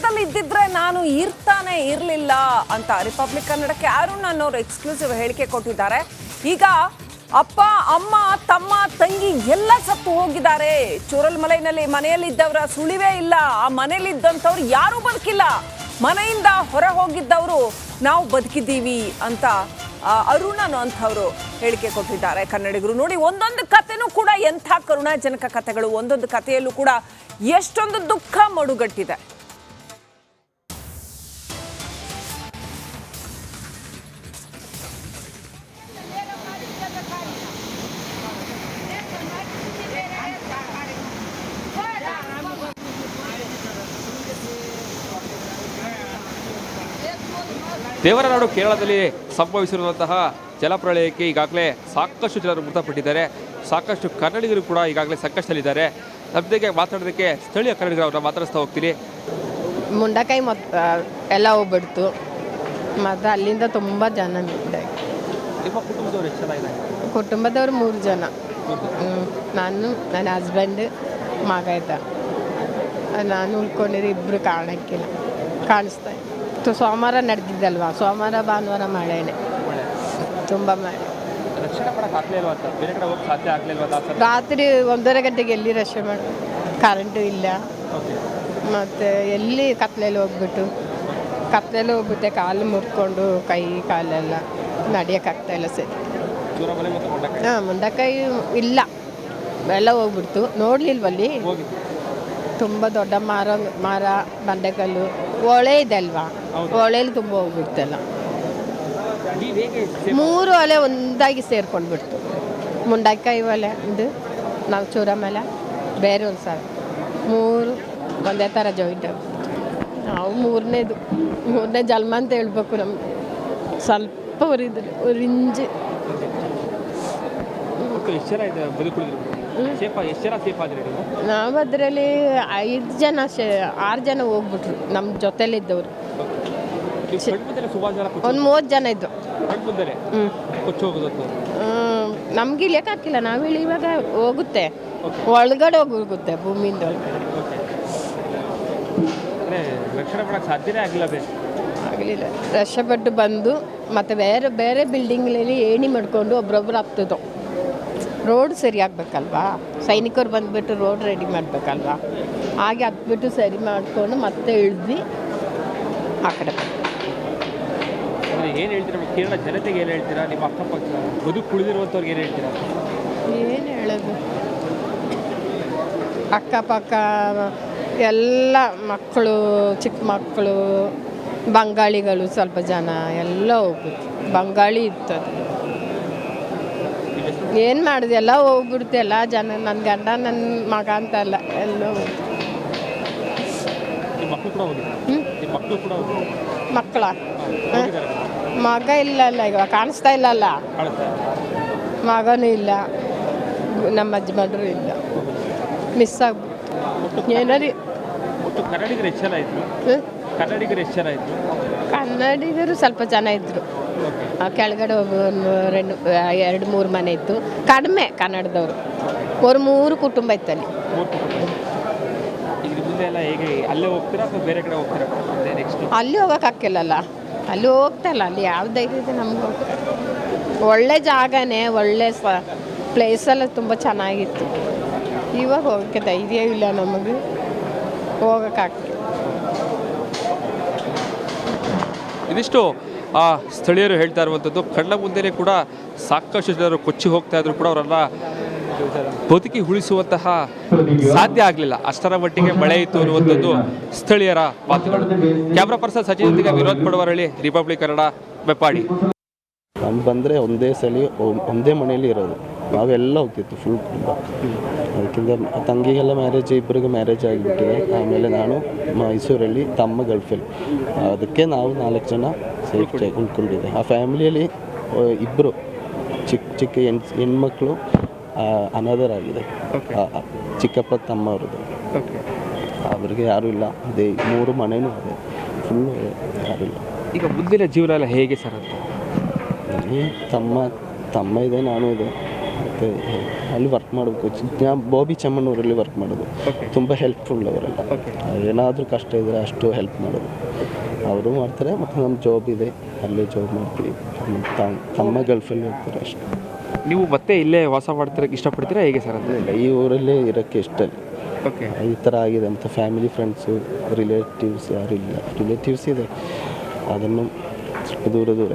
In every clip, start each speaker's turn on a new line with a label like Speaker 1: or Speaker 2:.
Speaker 1: ಕೇಂದ್ರದಲ್ಲಿ ಇದ್ದಿದ್ರೆ ನಾನು ಇರ್ತಾನೆ ಇರಲಿಲ್ಲ ಅಂತ ರಿಪಬ್ಲಿಕ್ ಕನ್ನಡಕ್ಕೆ ಅರುಣ್ ಅನ್ನೋರು ಎಕ್ಸ್ಕ್ಲೂಸಿವ್ ಹೇಳಿಕೆ ಕೊಟ್ಟಿದ್ದಾರೆ. ಈಗ ಅಪ್ಪ ಅಮ್ಮ ತಮ್ಮ ತಂಗಿ ಎಲ್ಲ ಸತ್ತು ಹೋಗಿದ್ದಾರೆ. ಚೂರಲ್ಮಲೈನಲ್ಲಿ ಮನೆಯಲ್ಲಿದ್ದವರ ಸುಳಿವೇ ಇಲ್ಲ. ಆ ಮನೆಯಲ್ಲಿದ್ದಂಥವ್ರು ಯಾರೂ ಬದುಕಿಲ್ಲ. ಮನೆಯಿಂದ ಹೊರ ಹೋಗಿದ್ದವರು ನಾವು ಬದುಕಿದ್ದೀವಿ ಅಂತ ಅರುಣ್ ಅನ್ನೋಂಥವ್ರು ಹೇಳಿಕೆ ಕೊಟ್ಟಿದ್ದಾರೆ ಕನ್ನಡಿಗರು. ನೋಡಿ, ಒಂದೊಂದು ಕಥೆನೂ ಕೂಡ ಎಂಥ ಕರುಣಾಜನಕ ಕಥೆಗಳು. ಒಂದೊಂದು ಕಥೆಯಲ್ಲೂ ಕೂಡ ಎಷ್ಟೊಂದು ದುಃಖ ಮಡುಗಟ್ಟಿದೆ.
Speaker 2: ದೇವರನಾಡು ಕೇರಳದಲ್ಲಿ ಸಂಭವಿಸಿರುವಂತಹ ಜಲಪ್ರಳಯಕ್ಕೆ ಈಗಾಗಲೇ ಸಾಕಷ್ಟು ಜನರು ಮೃತಪಟ್ಟಿದ್ದಾರೆ. ಸಾಕಷ್ಟು ಕನ್ನಡಿಗರು ಕೂಡ ಈಗಾಗಲೇ ಸಂಕಷ್ಟದಲ್ಲಿದ್ದಾರೆ. ನಮ್ಮದಿಗೆ ಮಾತಾಡೋದಕ್ಕೆ ಸ್ಥಳೀಯ ಕನ್ನಡಿಗರು ಅವ್ರನ್ನ ಮಾತಾಡಿಸ್ತಾ ಹೋಗ್ತೀನಿ.
Speaker 3: ಮುಂಡಕೈ ಎಲ್ಲ ಹೋಗ್ಬಿಡ್ತು. ಮತ್ತು ಅಲ್ಲಿಂದ ತುಂಬ ಜನ
Speaker 2: ನಿಮ್ಮ ಕುಟುಂಬದವರು ಎಷ್ಟು ಜನ ಇದೆ?
Speaker 3: ಕುಟುಂಬದವರು 3 ಜನ. ನಾನು, ನನ್ನ ಹಸ್ಬೆಂಡ್, ಮಗ ಇದ್ದ. ನಾನು ಉಳ್ಕೊಂಡಿರಿ, ಇಬ್ಬರು ಕಾಣಿಸ್ತಾ ಇತ್ತು. ಸೋಮವಾರ ನಡೆದಿದ್ದಲ್ವಾ, ಸೋಮವಾರ ಭಾನುವಾರ ಮಳೆನೇ, ತುಂಬ ಮಳೆ. ರಾತ್ರಿ 1:30 ಗಂಟೆಗೆ ಎಲ್ಲಿ ರಕ್ಷೆ ಮಾಡಿ, ಕರೆಂಟು ಇಲ್ಲ. ಮತ್ತು ಎಲ್ಲಿ ಕತ್ಲೆಯಲ್ಲಿ ಹೋಗ್ಬಿಟ್ಟೆ ಕಾಲು ಮುರ್ಕೊಂಡು ಕೈ ಕಾಲೆಲ್ಲ ನಡೆಯೋಕ್ಕಾಗ್ತಾಯಿಲ್ಲ ಸರಿ. ಮುಂಡಕೈ ಇಲ್ಲ, ಎಲ್ಲ ಹೋಗ್ಬಿಡ್ತು. ನೋಡ್ಲಿಲ್ವಲ್ಲಿ ತುಂಬ ದೊಡ್ಡ ಮರ ಬಂಡೆಕಲ್ಲು, ಹೊಳೆ ಇದೆ ಅಲ್ವಾ, ಹೊಳೆಯಲ್ಲಿ ತುಂಬ ಹೋಗ್ಬಿಡ್ತಲ್ಲ. 3 ಹೊಳೆ ಒಂದಾಗಿ ಸೇರ್ಕೊಂಡ್ಬಿಡ್ತು. ಮುಂಡಕೈ ಹೊಳೆ ಒಂದು, ನಾವು ಚೂರಮಲೆ ಬೇರೆ ಒಂದು ಸಲ, 3 ಒಂದೇ ಥರ ಜಾಯಿಂಟ್ ಆಗ್ಬಿಡ್ತು. ನಾವು ಮೂರನೇ ಜನ್ಮ ಅಂತ ಹೇಳ್ಬೇಕು. ನಮ್ಗೆ ಸ್ವಲ್ಪ ಉರಿಂಜಿ. ನಾವು ಅದರಲ್ಲಿ 5 ಜನ 6 ಜನ ಹೋಗ್ಬಿಟ್ರು. ನಮ್ಮ ಜೊತೆಲಿದ್ದವರು ಒಂದು 30 ಜನ ಇದ್ದು. ನಮ್ಗೆ ಇಳಿಯಕ್ಕೆ ಹಾಕಿಲ್ಲ. ನಾವು ಇವಾಗ ಹೋಗುತ್ತೆ, ಒಳಗಡೆ ಹೋಗುತ್ತೆ, ಭೂಮಿಯಿಂದ ಒಳಗಡೆ ಆಗಲಿಲ್ಲ. ರಕ್ಷಪಟ್ಟು ಬಂದು ಮತ್ತೆ ಬೇರೆ ಬಿಲ್ಡಿಂಗ್ಗಳಲ್ಲಿ ಏಣಿ ಮಾಡ್ಕೊಂಡು ಒಬ್ರೊಬ್ರು ಹತ್ತಿದ್ದು. ರೋಡ್ ಸರಿ ಆಗಬೇಕಲ್ವಾ, ಸೈನಿಕರು ಬಂದುಬಿಟ್ಟು ರೋಡ್ ರೆಡಿ ಮಾಡಬೇಕಲ್ವಾ, ಹಾಗೆ ಹತ್ಬಿಟ್ಟು ಸರಿ ಮಾಡಿಕೊಂಡು ಮತ್ತೆ ಇಳಿದ್ವಿ ಆ ಕಡೆ.
Speaker 2: ಏನು ಹೇಳ್ತೀರಾ ಕೇರಳ ಜನತೆಗೆ? ಏನು ಹೇಳ್ತೀರಾ? ನಿಮ್ಮ ಅಕ್ಕಪಕ್ಕ ಬದುಕು ಉಳಿದಿರುವಂಥವ್ರಿಗೆ ಏನು ಹೇಳ್ತೀರಾ?
Speaker 3: ಏನು ಹೇಳೋದು, ಅಕ್ಕಪಕ್ಕ ಎಲ್ಲ ಮಕ್ಕಳು, ಚಿಕ್ಕ ಮಕ್ಕಳು, ಬಂಗಾಳಿಗಳು ಸ್ವಲ್ಪ ಜನ ಎಲ್ಲ ಹೋಗ್ಬಿಟ್ಟು. ಬಂಗಾಳಿ ಇತ್ತು, ಅದು ಏನು ಮಾಡಿದೆ, ಎಲ್ಲ ಹೋಗ್ಬಿಡ್ತು. ಎಲ್ಲ ಜನ, ನನ್ನ ಗಂಡ, ನನ್ನ ಮಗ ಅಂತ ಅಲ್ಲ, ಎಲ್ಲ ಮಕ್ಕಳ ಮಗ ಇಲ್ಲ ಈಗ ಕಾಣಿಸ್ತಾ ಇಲ್ಲಲ್ಲ, ಮಗನೂ ಇಲ್ಲ, ನಮ್ಮ ಯಜಮಾನ್ರು ಇಲ್ಲ, ಮಿಸ್ ಆಗ್ಬಿಟ್ಟು. ಏನಾರಿ ಕನ್ನಡಿಗರು ಸ್ವಲ್ಪ ಜನ ಇದ್ದರು. ಕೆಳಗಡೆ ಒಂದು 2-3 ಮನೆ ಇತ್ತು, ಕಡಿಮೆ ಕನ್ನಡದವರು. 3 ಕುಟುಂಬ ಇತ್ತು ಅಲ್ಲಿ. ಅಲ್ಲಿ ಹೋಗೋಕೆ ಹಾಕಿಲ್ಲಲ್ಲ, ಅಲ್ಲಿ ಹೋಗ್ತಲ್ಲ. ಅಲ್ಲಿ ಯಾವ ಧೈರ್ಯ ಇದೆ ನಮ್ಗೆ? ಒಳ್ಳೆ ಜಾಗನೇ, ಒಳ್ಳೆ ಪ್ಲೇಸೆಲ್ಲ ತುಂಬ ಚೆನ್ನಾಗಿತ್ತು. ಇವಾಗ ಹೋಗೋಕ್ಕೆ ಧೈರ್ಯ ಇಲ್ಲ ನಮಗೆ, ಹೋಗೋಕ್ಕಾಗ್ತದೆ.
Speaker 2: ಇದಿಷ್ಟು ಸ್ಥಳೀಯರು ಹೇಳ್ತಾ ಇರುವಂಥದ್ದು. ಕಣ್ಣ ಮುಂದೆಯೇ ಕೂಡ ಸಾಕಷ್ಟು ಜನರು ಕೊಚ್ಚಿ ಹೋಗ್ತಾ ಇದ್ರು ಕೂಡ ಅವರನ್ನ ಬದುಕಿ ಉಳಿಸುವಂತಹ ಸಾಧ್ಯ ಆಗಲಿಲ್ಲ. ಅಷ್ಟರ ಮಟ್ಟಿಗೆ ಮಳೆ ಇತ್ತು ಅನ್ನುವಂಥದ್ದು ಸ್ಥಳೀಯರ ಮಾತುಗಳು. ಕ್ಯಾಮ್ರಾ ಪರ್ಸನ್ ಸಚಿನ್ ಜೊತೆಗೆ ವಿನೋದ್ ಪಡವರಳ್ಳಿ, ರಿಪಬ್ಲಿಕ್ ಕನ್ನಡ, ಬೆಪ್ಪಾಡಿ.
Speaker 4: ನಾನು ಬಂದರೆ ಒಂದೇ ಮನೆಯಲ್ಲಿ ಇರೋದು. ನಾವೆಲ್ಲ ಹೋಗ್ತಿತ್ತು ಫುಲ್ ಕುಟುಂಬ. ಅದಕ್ಕಿಂತ ತಂಗಿಗೆಲ್ಲ ಇಬ್ಬರಿಗೆ ಮ್ಯಾರೇಜ್ ಆಗಿಬಿಟ್ಟಿದೆ. ಆಮೇಲೆ ನಾನು ಮೈಸೂರಲ್ಲಿ, ತಮ್ಮ ಗಲ್ಫಲ್ಲಿ. ಅದಕ್ಕೆ ನಾವು 4 ಜನ ಸೇಫ್ಟಿ ಉಳ್ಕೊಂಡಿದ್ದೆ. ಆ ಫ್ಯಾಮಿಲಿಯಲ್ಲಿ ಇಬ್ಬರು ಚಿಕ್ಕ ಹೆಣ್ಮಕ್ಳು ಅನಾಥರ್ ಆಗಿದೆ. ಚಿಕ್ಕಪ್ಪ ತಮ್ಮ ಅವ್ರದ್ದು. ಅವ್ರಿಗೆ ಯಾರೂ ಇಲ್ಲ. ಅದೇ 3 ಮನೆಯೂ ಅದೇ ಫುಲ್ಲು ಯಾರೂ ಇಲ್ಲ.
Speaker 2: ಈಗ ಮುಂದಿನ ಜೀವನ ಎಲ್ಲ ಹೇಗೆ ಸರ್ ಅಂತ?
Speaker 4: ತಮ್ಮ ಇದೆ, ನಾನು ಇದೆ. ಮತ್ತು ಅಲ್ಲಿ ವರ್ಕ್ ಮಾಡಬೇಕು. ನಾನು ಬಾಬಿ ಚಮ್ಮನೂರಲ್ಲಿ ವರ್ಕ್ ಮಾಡೋದು. ತುಂಬ ಹೆಲ್ಪ್ಫುಲ್ ಅವರೆಲ್ಲ. ಏನಾದರೂ ಕಷ್ಟ ಇದ್ದರೆ ಅಷ್ಟು ಹೆಲ್ಪ್ ಮಾಡೋದು ಅವರು ಮಾಡ್ತಾರೆ. ಮತ್ತು ನಮ್ಮ ಜಾಬ್ ಇದೆ, ಅಲ್ಲೇ ಜಾಬ್ ಮಾಡ್ತೀವಿ. ತಮ್ಮ ಗಲ್ಫಲ್ಲಿ ಹೋಗ್ತಾರೆ ಅಷ್ಟೇ.
Speaker 2: ನೀವು ಮತ್ತೆ ಇಲ್ಲೇ ವಾಸ ಮಾಡ್ತಿರೋಕ್ಕೆ ಇಷ್ಟಪಡ್ತೀರಾ ಹೇಗೆ ಸರ್? ಅಂತ
Speaker 4: ಇಲ್ಲ, ಈ ಊರಲ್ಲೇ ಇರೋಕ್ಕೆ ಇಷ್ಟ ಇಲ್ಲ.
Speaker 2: ಓಕೆ,
Speaker 4: ಈ ಥರ ಆಗಿದೆ. ಮತ್ತು ಫ್ಯಾಮಿಲಿ ಫ್ರೆಂಡ್ಸು ರಿಲೇಟಿವ್ಸ್ ಯಾರು ಇಲ್ಲ. ರಿಲೇಟಿವ್ಸ್ ಇದೆ, ಅದನ್ನು ದೂರ ದೂರ.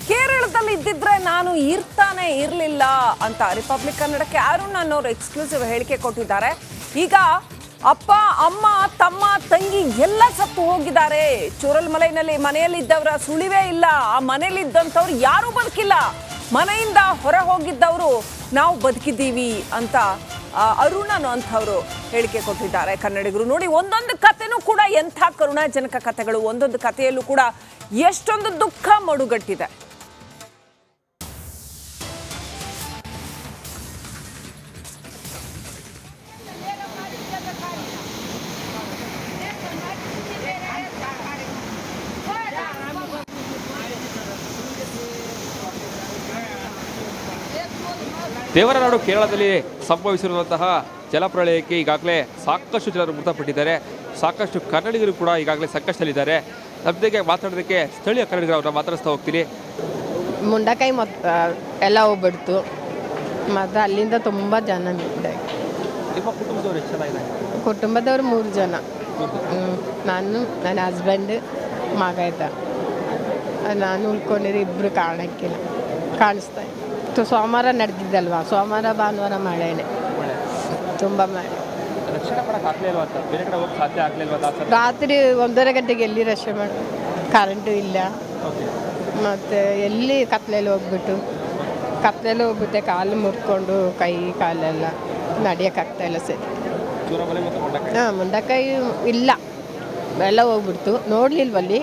Speaker 1: ಕೇರಳದಲ್ಲಿ ಇದ್ದಿದ್ರೆ ನಾನು ಇರ್ತಾನೆ ಇರಲಿಲ್ಲ ಅಂತ ರಿಪಬ್ಲಿಕ್ ಕನ್ನಡಕ್ಕೆ ಅರುಣ್ ಅನ್ನೋರು ಎಕ್ಸ್ಕ್ಲೂಸಿವ್ ಹೇಳಿಕೆ ಕೊಟ್ಟಿದ್ದಾರೆ. ಈಗ ಅಪ್ಪ, ಅಮ್ಮ, ತಮ್ಮ, ತಂಗಿ ಎಲ್ಲ ಸತ್ತು ಹೋಗಿದ್ದಾರೆ. ಚೂರಲ್ಮಲೈನಲ್ಲಿ ಮನೆಯಲ್ಲಿದ್ದವರ ಸುಳಿವೇ ಇಲ್ಲ. ಆ ಮನೆಯಲ್ಲಿದ್ದಂಥವ್ರು ಯಾರೂ ಬದುಕಿಲ್ಲ. ಮನೆಯಿಂದ ಹೊರ ಹೋಗಿದ್ದವರು ನಾವು ಬದುಕಿದ್ದೀವಿ ಅಂತ ಅರುಣ್ ಅನ್ನೋಂಥವ್ರು ಹೇಳಿಕೆ ಕೊಟ್ಟಿದ್ದಾರೆ. ಕನ್ನಡಿಗರು ನೋಡಿ, ಒಂದೊಂದು ಕಥೆನೂ ಕೂಡ ಎಂಥ ಕರುಣಾಜನಕ ಕಥೆಗಳು. ಒಂದೊಂದು ಕಥೆಯಲ್ಲೂ ಕೂಡ ಎಷ್ಟೊಂದು ದುಃಖ ಮಡುಗಟ್ಟಿದೆ.
Speaker 2: ದೇವರನಾಡು ಕೇರಳದಲ್ಲಿ ಸಂಭವಿಸಿರುವಂತಹ ಜಲಪ್ರಳಯಕ್ಕೆ ಈಗಾಗಲೇ ಸಾಕಷ್ಟು ಜನರು ಮೃತಪಟ್ಟಿದ್ದಾರೆ. ಸಾಕಷ್ಟು ಕನ್ನಡಿಗರು ಕೂಡ ಈಗಾಗಲೇ ಸಂಕಷ್ಟದಲ್ಲಿದ್ದಾರೆ. ನಮ್ಮದಿಗೆ ಮಾತಾಡೋದಕ್ಕೆ ಸ್ಥಳೀಯ ಕನ್ನಡಿಗರು ಅವ್ರನ್ನ ಮಾತಾಡಿಸ್ತಾ ಹೋಗ್ತೀನಿ.
Speaker 3: ಮುಂಡಕಾಯಿ ಎಲ್ಲ ಹೋಗ್ಬಿಡ್ತು. ಮತ್ತು ಅಲ್ಲಿಂದ ತುಂಬ ಜನ
Speaker 2: ನಿಮ್ಮ ಕುಟುಂಬದವರು ಎಷ್ಟು ಜನ ಇದೆ?
Speaker 3: ಕುಟುಂಬದವ್ರು 3 ಜನ. ನಾನು, ನನ್ನ ಹಸ್ಬೆಂಡ್, ಮಗ ಇದ್ದ. ನಾನು ಉಳ್ಕೊಂಡಿರಿ, ಇಬ್ಬರು ಕಾಣಕ್ಕಿಲ್ಲ, ಕಾಣಿಸ್ತಾ ಇತ್ತು. ಸೋಮವಾರ ನಡೆದಿದ್ದಲ್ವಾ, ಸೋಮವಾರ ಭಾನುವಾರ ಮಳೆನೇ, ತುಂಬ ಮಳೆ. ರಾತ್ರಿ 1:30 ಗಂಟೆಗೆ ಎಲ್ಲಿ ರಶೆ ಮಾಡಿ, ಕರೆಂಟು ಇಲ್ಲ. ಮತ್ತು ಎಲ್ಲಿ ಕತ್ಲೆಯಲ್ಲಿ ಹೋಗ್ಬಿಟ್ಟೆ ಕಾಲು ಮುರ್ಕೊಂಡು ಕೈ ಕಾಲೆಲ್ಲ ನಡೆಯೋಕ್ಕಾಗ್ತಾಯಿಲ್ಲ ಸರಿ. ಹಾಂ, ಮುಂಡಕಾಯಿ ಇಲ್ಲ, ಎಲ್ಲ ಹೋಗ್ಬಿಡ್ತು. ನೋಡ್ಲಿಲ್ವಲ್ಲಿ,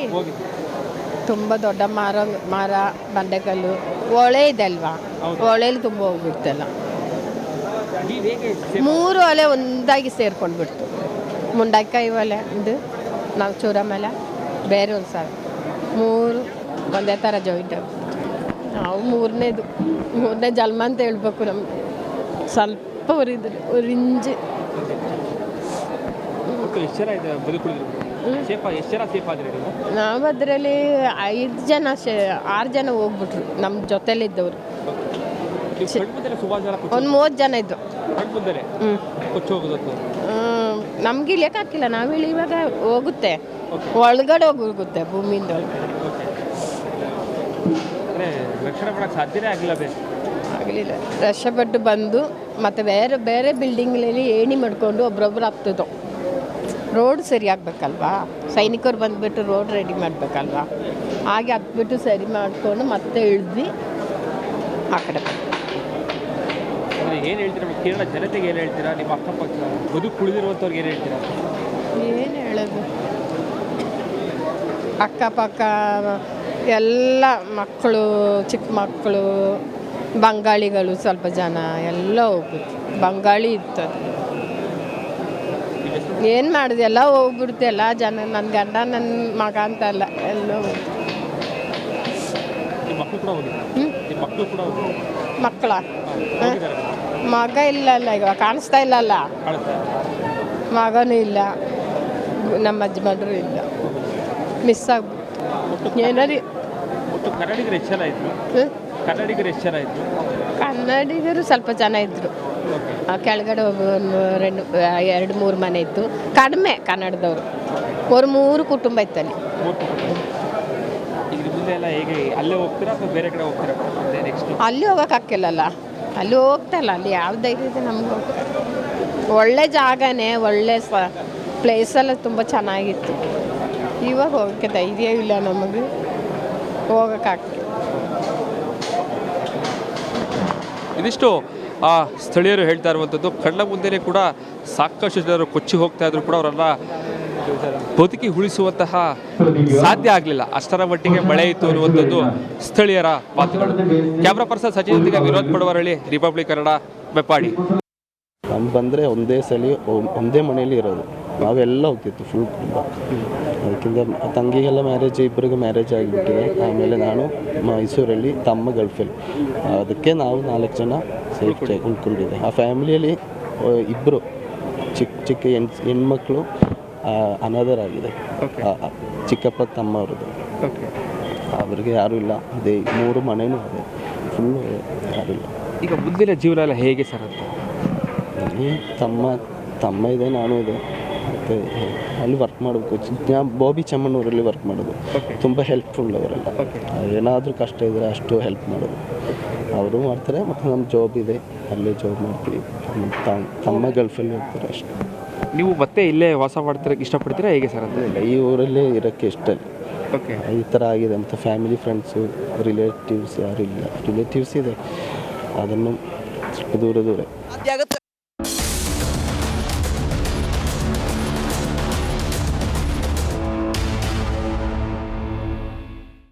Speaker 3: ತುಂಬ ದೊಡ್ಡ ಮರ ಬಂಡೆಕಲ್ಲು, ಹೊಳೆ ಇದೆ ಅಲ್ವಾ, ಹೊಳೆಯಲ್ಲಿ ತುಂಬ ಹೋಗ್ಬಿಡ್ತಲ್ಲ. 3 ಹೊಳೆ ಒಂದಾಗಿ ಸೇರ್ಕೊಂಡ್ಬಿಡ್ತು. ಮುಂಡಕಾಯಿ ಹೊಳೆ ಒಂದು, ನಾವು ಚೂರಮಲ ಬೇರೆ ಒಂದು ಸಲ, 3 ಒಂದೇ ಥರ ಜಾಯಿಂಟ್ ಆಗ್ಬಿಡ್ತು. ನಾವು ಮೂರನೇ ಜನ್ಮ ಅಂತ ಹೇಳ್ಬೇಕು. ನಮ್ಗೆ ಸ್ವಲ್ಪ ಉರಿಂಜಿ. ನಾವು ಅದರಲ್ಲಿ 5 ಜನ 6 ಜನ ಹೋಗ್ಬಿಟ್ರು. ನಮ್ಮ ಜೊತೆಲಿದ್ದವರು ಒಂದು 30 ಜನ ಇದ್ದು. ನಮ್ಗೆ ಇಳಿಯೋಕ್ಕಾಗಿಲ್ಲ. ನಾವು ಇವಾಗ ಹೋಗುತ್ತೆ, ಒಳಗಡೆ ಹೋಗುತ್ತೆ, ಭೂಮಿಯಿಂದ ಒಳಗಡೆ ಆಗಲಿಲ್ಲ. ರಕ್ಷಪಟ್ಟು ಬಂದು ಮತ್ತು ಬೇರೆ ಬೇರೆ ಬಿಲ್ಡಿಂಗ್ಗಳಲ್ಲಿ ಏಣಿ ಮಾಡ್ಕೊಂಡು ಒಬ್ರೊಬ್ರು ಹತ್ತಿದ್ದು. ರೋಡ್ ಸರಿ ಆಗಬೇಕಲ್ವಾ, ಸೈನಿಕರು ಬಂದುಬಿಟ್ಟು ರೋಡ್ ರೆಡಿ ಮಾಡಬೇಕಲ್ವಾ, ಹಾಗೆ ಹತ್ಬಿಟ್ಟು ಸರಿ ಮಾಡಿಕೊಂಡು ಮತ್ತೆ ಇಳಿದ್ವಿ ಆ ಕಡೆ.
Speaker 2: ಏನು ಹೇಳ್ತೀರಾ ಕೇರಳ ಜನತೆಗೆ? ಏನು ಹೇಳ್ತೀರಾ? ನಿಮ್ಮ ಅಕ್ಕಪಕ್ಕ ಬದುಕು ಉಳಿದಿರುವಂಥವ್ರಿಗೆ ಏನು ಹೇಳ್ತೀರಾ?
Speaker 3: ಏನು ಹೇಳೋದು, ಅಕ್ಕಪಕ್ಕ ಎಲ್ಲ ಮಕ್ಕಳು, ಚಿಕ್ಕ ಮಕ್ಕಳು, ಬಂಗಾಳಿಗಳು ಸ್ವಲ್ಪ ಜನ ಎಲ್ಲ ಹೋಗ್ಬಿಟ್ಟು. ಬಂಗಾಳಿ ಇತ್ತದು, ಏನು ಮಾಡಿದೆ, ಎಲ್ಲ ಹೋಗ್ಬಿಡ್ತು. ಎಲ್ಲ ಜನ, ನನ್ನ ಗಂಡ, ನನ್ನ ಮಗ ಅಂತ ಅಲ್ಲ, ಎಲ್ಲ ಮಕ್ಕಳ ಮಗ ಇಲ್ಲ ಇವಾಗ ಕಾಣಿಸ್ತಾ ಇಲ್ಲಲ್ಲ, ಮಗನೂ ಇಲ್ಲ, ನಮ್ಮ ಯಜಮಾನ್ರು ಇಲ್ಲ, ಮಿಸ್ ಆಗ್ಬಿಟ್ಟು. ಏನಾರಿ ಕನ್ನಡಿಗರು ಸ್ವಲ್ಪ ಜನ ಇದ್ದರು. ಕೆಳಗಡೆ ಒಂದು 2-3 ಮನೆ ಇತ್ತು, ಕಡಿಮೆ ಕನ್ನಡದವರು. 3 ಕುಟುಂಬ ಇತ್ತಲ್ಲಿ. ಅಲ್ಲಿ ಹೋಗೋಕ್ಕಾಗಿಲ್ಲಲ್ಲ, ಅಲ್ಲಿ ಹೋಗ್ತಾಯಿಲ್ಲ. ಅಲ್ಲಿ ಯಾವ ಧೈರ್ಯ ಇದೆ ನಮ್ಗೆ? ಒಳ್ಳೆ ಜಾಗನೇ, ಒಳ್ಳೆ ಪ್ಲೇಸೆಲ್ಲ ತುಂಬ ಚೆನ್ನಾಗಿತ್ತು. ಇವಾಗ ಹೋಗೋಕ್ಕೆ ಧೈರ್ಯ ಇಲ್ಲ ನಮಗೆ, ಹೋಗೋಕ್ಕಾಗ್ತಿಲ್ಲ.
Speaker 2: ಇದಿಷ್ಟು ಸ್ಥಳೀಯರು ಹೇಳ್ತಾ ಇರುವಂಥದ್ದು. ಕಣ್ಣ ಮುಂದೆನೇ ಕೂಡ ಸಾಕಷ್ಟು ಜನರು ಕೊಚ್ಚಿ ಹೋಗ್ತಾ ಇದ್ರು ಕೂಡ ಅವರನ್ನ ಬದುಕಿ ಉಳಿಸುವಂತಹ ಸಾಧ್ಯ ಆಗಲಿಲ್ಲ. ಅಷ್ಟರ ಮಟ್ಟಿಗೆ ಮಳೆ ಇತ್ತು ಅನ್ನುವಂಥದ್ದು ಸ್ಥಳೀಯರ ಮಾತುಗಳು. ಕ್ಯಾಮ್ರಾ ಪರ್ಸನ್ ಸಚಿನ್ ಜೊತೆಗೆ ವಿನೋದ್ ಪಡವರಳ್ಳಿ, ರಿಪಬ್ಲಿಕ್ ಕನ್ನಡ, ಬೆಪ್ಪಾಡಿ.
Speaker 4: ನಾನು ಬಂದರೆ ಒಂದೇ ಸಲ ಒಂದೇ ಮನೆಯಲ್ಲಿ ಇರೋದು. ನಾವೆಲ್ಲ ಹೋಗ್ತಿತ್ತು ಫುಲ್ ಕುಟುಂಬ. ಅದಕ್ಕಿಂತ ತಂಗಿಗೆಲ್ಲ ಮ್ಯಾರೇಜ್, ಇಬ್ಬರಿಗೆ ಮ್ಯಾರೇಜ್ ಆಗಿಬಿಟ್ಟಿದೆ. ಆಮೇಲೆ ನಾನು ಮೈಸೂರಲ್ಲಿ, ತಮ್ಮ ಗಲ್ಫಲ್ಲಿ. ಅದಕ್ಕೆ ನಾವು 4 ಜನ ಸೇಫ್ ಉಳ್ಕೊಂಡಿದ್ದೆ. ಆ ಫ್ಯಾಮಿಲಿಯಲ್ಲಿ ಇಬ್ಬರು ಚಿಕ್ಕ ಹೆಣ್ಮಕ್ಳು ಅನಾಥರ್ ಆಗಿದೆ. ಚಿಕ್ಕಪ್ಪ ತಮ್ಮ ಅವ್ರದ್ದು. ಅವ್ರಿಗೆ ಯಾರೂ ಇಲ್ಲ. ಅದೇ 3 ಮನೆಯೂ ಅದೇ ಫುಲ್ಲು ಯಾರೂ ಇಲ್ಲ.
Speaker 2: ಈಗ ಮುಂದಿನ ಜೀವನ ಎಲ್ಲ ಹೇಗೆ ಸರ್ ಅಂತ?
Speaker 4: ತಮ್ಮ ಇದೆ, ನಾನು ಇದೆ. ಮತ್ತು ಅಲ್ಲಿ ವರ್ಕ್ ಮಾಡಬೇಕು. ನಾನು ಬಾಬಿ ಚಮ್ಮನೂರಲ್ಲಿ ವರ್ಕ್ ಮಾಡೋದು. ತುಂಬ ಹೆಲ್ಪ್ಫುಲ್ ಅವರೆಲ್ಲ. ಏನಾದರೂ ಕಷ್ಟ ಇದ್ದರೆ ಅಷ್ಟು ಹೆಲ್ಪ್ ಮಾಡೋದು ಅವರು ಮಾಡ್ತಾರೆ. ಮತ್ತು ನಮ್ಮ ಜಾಬ್ ಇದೆ, ಅಲ್ಲೇ ಜಾಬ್ ಮಾಡ್ತೀವಿ. ತಮ್ಮ ಗಲ್ಫಲ್ಲಿ ಹೋಗ್ತಾರೆ ಅಷ್ಟೇ.
Speaker 2: ನೀವು ಮತ್ತೆ ಇಲ್ಲೇ ವಾಸ ಮಾಡ್ತಿರೋಕ್ಕೆ ಇಷ್ಟಪಡ್ತೀರಾ ಹೇಗೆ ಸರ್ ಅಂತ?
Speaker 4: ಇಲ್ಲ, ಈ ಊರಲ್ಲೇ ಇರೋಕ್ಕೆ ಇಷ್ಟ ಇಲ್ಲ. ಈ ಥರ ಆಗಿದೆ. ಮತ್ತು ಫ್ಯಾಮಿಲಿ, ಫ್ರೆಂಡ್ಸು, ರಿಲೇಟಿವ್ಸ್ ಯಾರೂ ಇಲ್ಲ. ರಿಲೇಟಿವ್ಸ್ ಇದೆ, ಅದನ್ನು ಸ್ವಲ್ಪ ದೂರ